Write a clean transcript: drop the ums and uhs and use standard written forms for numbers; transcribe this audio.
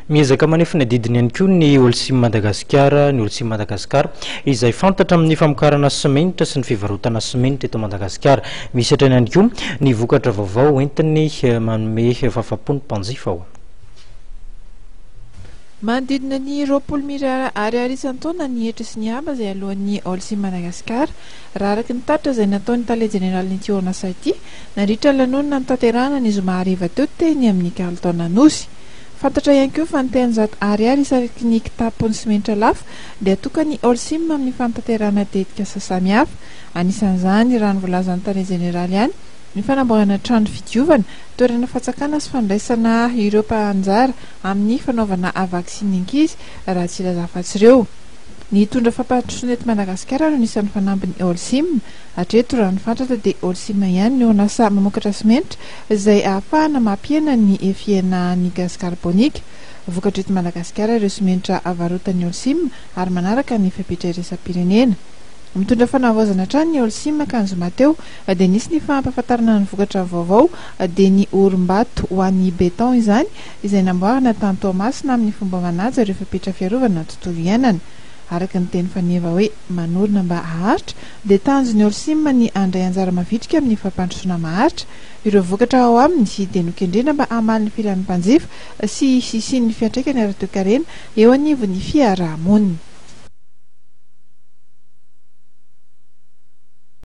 Miezaka manefa ny adidiny ihany koa ny Holcim Madagasikara, ny Holcim Madagasikara izay fantatra amin'ny famokarana simentra sy ny fivarotana simentra eto Madagasikara. Misy hatrany ihany koa ny vokatra vaovao entiny manome fahafaham-po ny mpanjifa ao. Manodidina ny 20 ariary isan-taona ny hetra sy ny haba izay alohan'ny Holcim Madagasikara. Raha araky ny tatra izay nataon'ny tale jeneraly ny orinasa ity, nandritra lanonana ny tanterahana ny zoma hariva teo teny amin'ny kalitaona nosy. Fantatra ihany koa fa ny 10 ariary isaky ny kitapon'ny simentra lafo dia atokany Holcim amin'ny fantanterahana tetika sasamihafa. Anisan'izany raha ny volazan'ny tale jeneraly ihany ny fanamboarana trano fidiovana, toerana fatsakana sy fandraisana ireo mpanjara amin'ny fanaovana vaksiny ankizy raha tsy ilazafa-tsy ireo. Ny tondra fampandrosoana eto Madagasikara no nisan'ny fanambin'ny Holcim. Hatreto raha ny fantatra dia Holcim ihany ny orinasa mamokatra simentra izay ahafahana mampiena ny fiainan'ny gaz karbonika. Vokatra eto Madagasikara ireo simentra avarotan'ny Holcim ary manaraka ny fipetrairesa-pirenena. Mitondra fanavozana trano ny Holcim ka nizoma teo dia nisy ny fampahafantarana ny vokatra vaovao dia ny orim-bato ho an'ny beton izany izay namboarina tany Toamasina amin'ny fomba manaja ireo fipetra fiarovana tontolo iainana. Araka ny teny faneva hoe manorina mba haharitra dia tanjon'ny Holcim ny andray anjara mavitrika amin'ny fampandrosoana maharitra ireo vokatra ao aminy dia nokendrena mba hamaly ny filan'ny mpanjifa sy sisian'ny fiantraikany ara-toe-karena eo anivon'ny fiarahamonina.